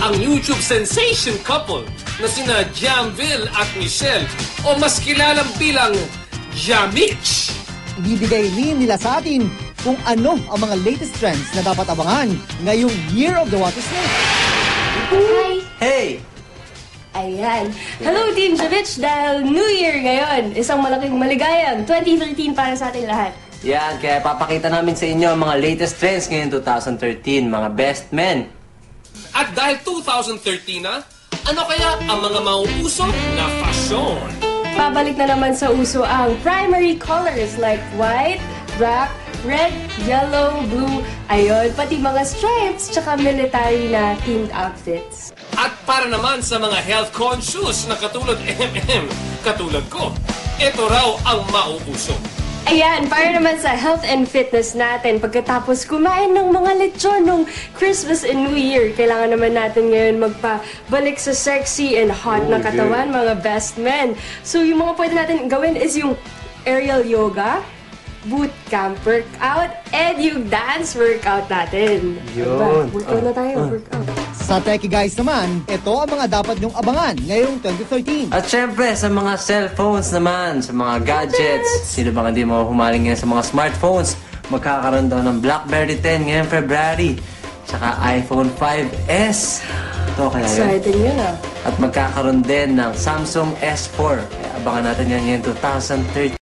ang YouTube sensation couple na sina Jamville at Michelle o mas kilalang bilang Jamich. Ibibigay rin nila sa atin kung ano ang mga latest trends na dapat abangan ngayong Year of the Water Snake. Hi! Hey! Ayan. Hello, Team Javich! Dahil New Year ngayon, isang malaking maligayang 2013 para sa ating lahat. Yan, kaya papakita namin sa inyo ang mga latest trends ngayon 2013, mga best men. At dahil 2013 na, ano kaya ang mga mauuso na fashion? Pabalik na naman sa uso ang primary colors like white, black, red, yellow, blue, ayun, pati mga stripes, tsaka military na themed outfits. At para naman sa mga health conscious na katulad katulad ko, ito raw ang mauuso. Ayan, para naman sa health and fitness natin, pagkatapos kumain ng mga lechon nung Christmas and New Year, kailangan naman natin ngayon magpabalik sa sexy and hot na katawan, mga best men. So yung mga pwede natin gawin is yung aerial yoga, boot camp workout, and yung dance workout natin. Yun. Workout na tayo, workout. Sa Techie Guys naman, ito ang mga dapat nyong abangan ngayong 2013. At syempre, sa mga cellphones naman, sa mga gadgets, sino bang hindi mo humaling ngayon sa mga smartphones? Magkakaroon daw ng BlackBerry 10 ngayong February, tsaka iPhone 5S. Ito kaya yun. Exciting yun ah. At magkakaroon din ng Samsung S4. Kaya abangan natin yan ngayon 2013.